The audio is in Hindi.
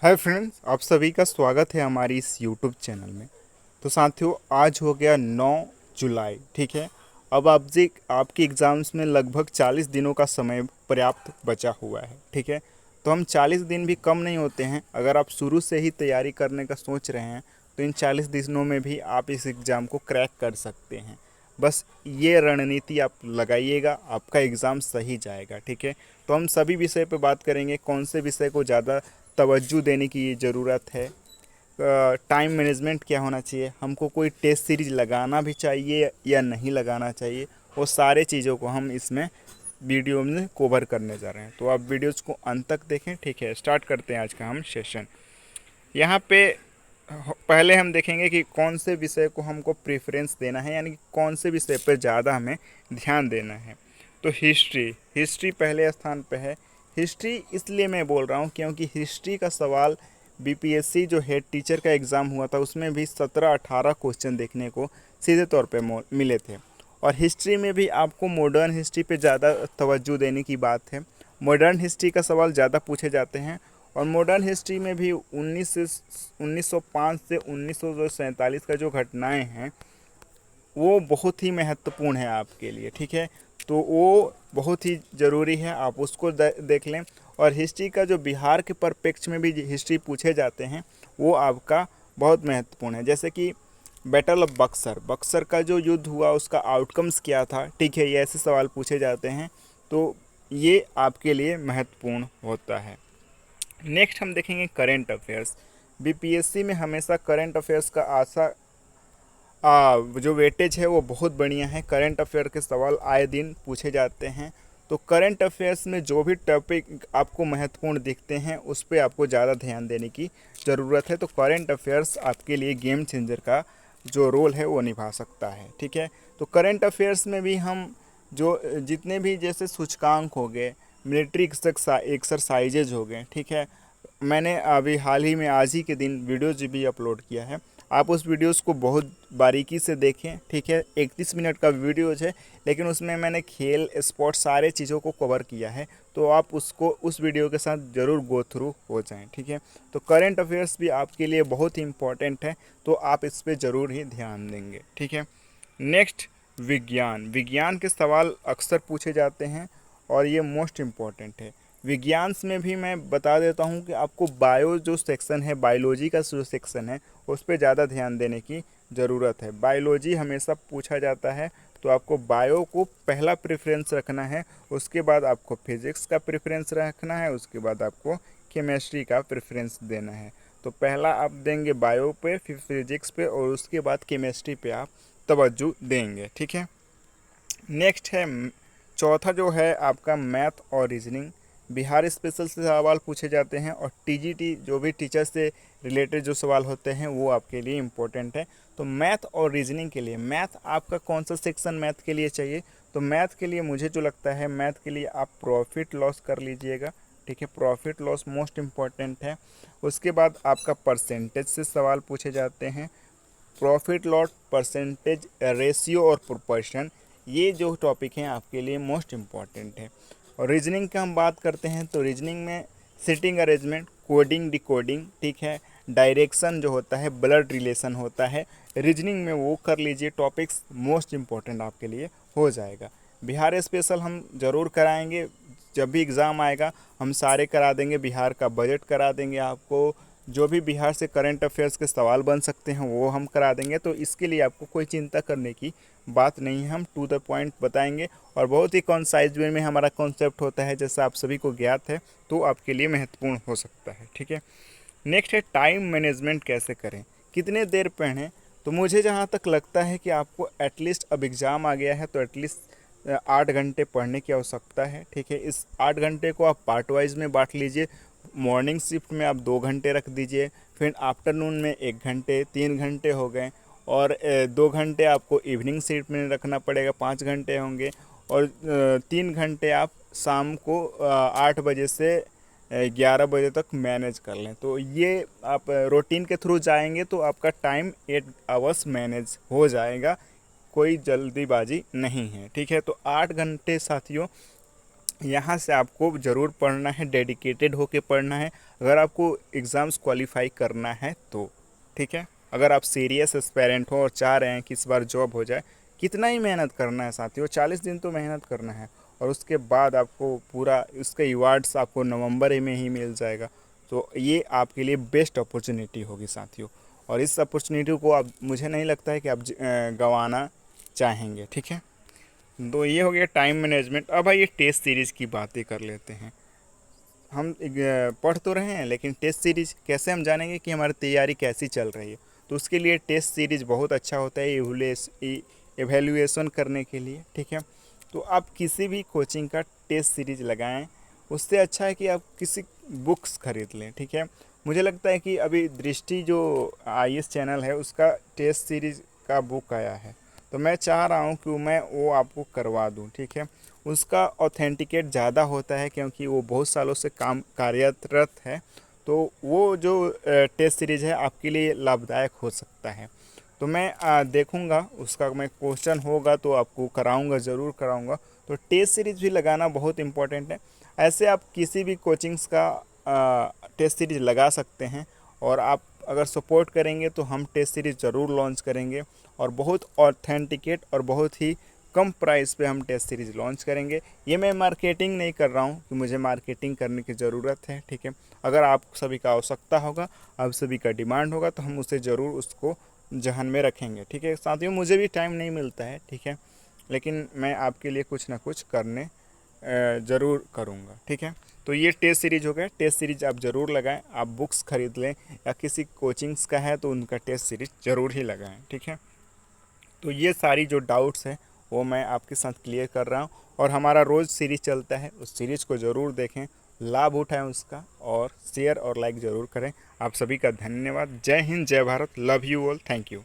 हाय फ्रेंड्स, आप सभी का स्वागत है हमारी इस यूट्यूब चैनल में। तो साथियों, आज हो गया 9 जुलाई। ठीक है। अब आप जी आपके एग्ज़ाम्स में लगभग 40 दिनों का समय पर्याप्त बचा हुआ है। ठीक है। तो हम 40 दिन भी कम नहीं होते हैं। अगर आप शुरू से ही तैयारी करने का सोच रहे हैं तो इन 40 दिनों में भी आप इस एग्ज़ाम को क्रैक कर सकते हैं। बस ये रणनीति आप लगाइएगा, आपका एग्ज़ाम सही जाएगा। ठीक है। तो हम सभी विषय पे बात करेंगे, कौन से विषय को ज़्यादा तवज्जो देने की ज़रूरत है, टाइम मैनेजमेंट क्या होना चाहिए, हमको कोई टेस्ट सीरीज लगाना भी चाहिए या नहीं लगाना चाहिए, वो सारे चीज़ों को हम इसमें वीडियो में कवर करने जा रहे हैं। तो आप वीडियोज़ को अंत तक देखें। ठीक है, स्टार्ट करते हैं आज का हम सेशन। यहाँ पे पहले हम देखेंगे कि कौन से विषय को हमको प्रेफरेंस देना है, यानी कि कौन से विषय पर ज़्यादा हमें ध्यान देना है। तो हिस्ट्री हिस्ट्री पहले स्थान पे है। हिस्ट्री इसलिए मैं बोल रहा हूँ क्योंकि हिस्ट्री का सवाल बीपीएससी जो हेड टीचर का एग्ज़ाम हुआ था उसमें भी 17-18 क्वेश्चन देखने को सीधे तौर पे मिले थे। और हिस्ट्री में भी आपको मॉडर्न हिस्ट्री पे ज़्यादा तवज्जो देने की बात है। मॉडर्न हिस्ट्री का सवाल ज़्यादा पूछे जाते हैं। और मॉडर्न हिस्ट्री में भी 1905 से 1947 का जो घटनाएं हैं वो बहुत ही महत्वपूर्ण है आपके लिए। ठीक है। तो वो बहुत ही ज़रूरी है, आप उसको देख लें। और हिस्ट्री का जो बिहार के परिप्रेक्ष्य में भी हिस्ट्री पूछे जाते हैं वो आपका बहुत महत्वपूर्ण है। जैसे कि बैटल ऑफ बक्सर, बक्सर का जो युद्ध हुआ उसका आउटकम्स क्या था। ठीक है, ये ऐसे सवाल पूछे जाते हैं, तो ये आपके लिए महत्वपूर्ण होता है। नेक्स्ट हम देखेंगे करंट अफेयर्स। बीपीएससी में हमेशा करंट अफेयर्स का जो वेटेज है वो बहुत बढ़िया है। करंट अफेयर के सवाल आए दिन पूछे जाते हैं। तो करंट अफेयर्स में जो भी टॉपिक आपको महत्वपूर्ण दिखते हैं उस पर आपको ज़्यादा ध्यान देने की ज़रूरत है। तो करंट अफेयर्स आपके लिए गेम चेंजर का जो रोल है वो निभा सकता है। ठीक है। तो करंट अफेयर्स में भी हम जो जितने भी जैसे सूचकांक हो गए, मिलिट्री एक्सरसाइजेज हो गए। ठीक है। मैंने अभी हाल ही में आज ही के दिन वीडियोज भी अपलोड किया है, आप उस वीडियोस को बहुत बारीकी से देखें। ठीक है, 31 मिनट का वीडियोज है, लेकिन उसमें मैंने खेल स्पोर्ट्स सारे चीज़ों को कवर किया है। तो आप उसको उस वीडियो के साथ ज़रूर गो थ्रू हो जाएं। ठीक है। तो करंट अफेयर्स भी आपके लिए बहुत ही इम्पोर्टेंट है, तो आप इस पर ज़रूर ही ध्यान देंगे। ठीक है। नेक्स्ट, विज्ञान। विज्ञान के सवाल अक्सर पूछे जाते हैं और ये मोस्ट इम्पॉर्टेंट है। विज्ञान में भी मैं बता देता हूँ कि आपको बायो जो सेक्शन है, बायोलॉजी का जो सेक्शन है उस पर ज़्यादा ध्यान देने की ज़रूरत है। बायोलॉजी हमेशा पूछा जाता है, तो आपको बायो को पहला प्रेफरेंस रखना है, उसके बाद आपको फिजिक्स का प्रेफरेंस रखना है, उसके बाद आपको केमिस्ट्री का प्रेफरेंस देना है। तो पहला आप देंगे बायो पे, फिर फिजिक्स पे, और उसके बाद केमिस्ट्री पे आप तवज्जो देंगे। ठीक है। नेक्स्ट है चौथा जो है आपका मैथ और रीजनिंग। बिहार स्पेशल से सवाल पूछे जाते हैं और टीजीटी जो भी टीचर से रिलेटेड जो सवाल होते हैं वो आपके लिए इम्पोर्टेंट है। तो मैथ और रीजनिंग के लिए, मैथ आपका कौन सा सेक्शन मैथ के लिए चाहिए, तो मैथ के लिए मुझे जो लगता है, मैथ के लिए आप प्रॉफिट लॉस कर लीजिएगा। ठीक है, प्रॉफिट लॉस मोस्ट इम्पॉर्टेंट है। उसके बाद आपका परसेंटेज से सवाल पूछे जाते हैं, प्रॉफिट लॉस, परसेंटेज, रेशियो और प्रोपोर्शन, ये जो टॉपिक हैं आपके लिए मोस्ट इम्पॉर्टेंट है। और रीजनिंग का हम बात करते हैं तो रीजनिंग में सिटिंग अरेंजमेंट, कोडिंग, डिकोडिंग, ठीक है, डायरेक्शन जो होता है, ब्लड रिलेशन होता है, रीजनिंग में वो कर लीजिए। टॉपिक्स मोस्ट इम्पॉर्टेंट आपके लिए हो जाएगा। बिहार स्पेशल हम ज़रूर कराएंगे, जब भी एग्ज़ाम आएगा हम सारे करा देंगे। बिहार का बजट करा देंगे आपको, जो भी बिहार से करंट अफेयर्स के सवाल बन सकते हैं वो हम करा देंगे। तो इसके लिए आपको कोई चिंता करने की बात नहीं है, हम टू द पॉइंट बताएंगे और बहुत ही कॉन्साइज वे में हमारा कॉन्सेप्ट होता है, जैसा आप सभी को ज्ञात है, तो आपके लिए महत्वपूर्ण हो सकता है। ठीक है। नेक्स्ट है टाइम मैनेजमेंट कैसे करें, कितने देर पढ़ें। तो मुझे जहाँ तक लगता है कि आपको एटलीस्ट, अब एग्ज़ाम आ गया है तो एटलीस्ट 8 घंटे पढ़ने की आवश्यकता है। ठीक है। इस 8 घंटे को आप पार्ट वाइज में बांट लीजिए। मॉर्निंग शिफ्ट में आप 2 घंटे रख दीजिए, फिर आफ्टरनून में 1 घंटे, 3 घंटे हो गए, और 2 घंटे आपको इवनिंग शिफ्ट में रखना पड़ेगा, 5 घंटे होंगे, और 3 घंटे आप शाम को 8 बजे से 11 बजे तक मैनेज कर लें। तो ये आप रूटीन के थ्रू जाएंगे तो आपका टाइम 8 आवर्स मैनेज हो जाएगा, कोई जल्दीबाजी नहीं है। ठीक है। तो 8 घंटे साथियों यहाँ से आपको ज़रूर पढ़ना है, डेडिकेटेड होके पढ़ना है अगर आपको एग्ज़ाम्स क्वालिफाई करना है तो, ठीक है। अगर आप सीरियस एस्पेरेंट हो और चाह रहे हैं कि इस बार जॉब हो जाए, कितना ही मेहनत करना है साथियों, 40 दिन तो मेहनत करना है और उसके बाद आपको पूरा उसका रिवार्ड्स आपको नवंबर में ही मिल जाएगा। तो ये आपके लिए बेस्ट अपॉर्चुनिटी होगी साथियों, और इस अपॉर्चुनिटी को आप, मुझे नहीं लगता है कि आप गंवाना चाहेंगे, ठीक है। तो ये हो गया टाइम मैनेजमेंट। अब आइए टेस्ट सीरीज़ की बातें कर लेते हैं। हम पढ़ तो रहे हैं, लेकिन टेस्ट सीरीज कैसे हम जानेंगे कि हमारी तैयारी कैसी चल रही है? तो उसके लिए टेस्ट सीरीज बहुत अच्छा होता है एवेल्युएशन करने के लिए, ठीक है। तो आप किसी भी कोचिंग का टेस्ट सीरीज लगाएं, उससे अच्छा है कि आप किसी बुक्स खरीद लें, ठीक है। मुझे लगता है कि अभी दृष्टि जो आईएएस चैनल है उसका टेस्ट सीरीज का बुक आया है, तो मैं चाह रहा हूँ कि मैं वो आपको करवा दूँ, ठीक है। उसका ऑथेंटिकेट ज़्यादा होता है क्योंकि वो बहुत सालों से काम कार्यरत है, तो वो जो टेस्ट सीरीज़ है आपके लिए लाभदायक हो सकता है। तो मैं देखूंगा उसका, मैं क्वेश्चन होगा तो आपको कराऊंगा, ज़रूर कराऊंगा। तो टेस्ट सीरीज़ भी लगाना बहुत इम्पोर्टेंट है। ऐसे आप किसी भी कोचिंग्स का टेस्ट सीरीज़ लगा सकते हैं, और आप अगर सपोर्ट करेंगे तो हम टेस्ट सीरीज़ ज़रूर लॉन्च करेंगे, और बहुत ऑथेंटिकेट और बहुत ही कम प्राइस पे हम टेस्ट सीरीज़ लॉन्च करेंगे। ये मैं मार्केटिंग नहीं कर रहा हूँ कि मुझे मार्केटिंग करने की ज़रूरत है, ठीक है। अगर आप सभी का आवश्यकता होगा, आप सभी का डिमांड होगा, तो हम उसे ज़रूर उसको जहन में रखेंगे, ठीक है। साथियों मुझे भी टाइम नहीं मिलता है, ठीक है, लेकिन मैं आपके लिए कुछ ना कुछ करने ज़रूर करूँगा, ठीक है। तो ये टेस्ट सीरीज हो गया, टेस्ट सीरीज आप ज़रूर लगाएं, आप बुक्स खरीद लें या किसी कोचिंग्स का है तो उनका टेस्ट सीरीज ज़रूर ही लगाएं, ठीक है। तो ये सारी जो डाउट्स हैं वो मैं आपके साथ क्लियर कर रहा हूँ, और हमारा रोज़ सीरीज चलता है, उस सीरीज़ को ज़रूर देखें, लाभ उठाएं उसका, और शेयर और लाइक ज़रूर करें। आप सभी का धन्यवाद। जय हिंद, जय Bharat, love you all, thank you.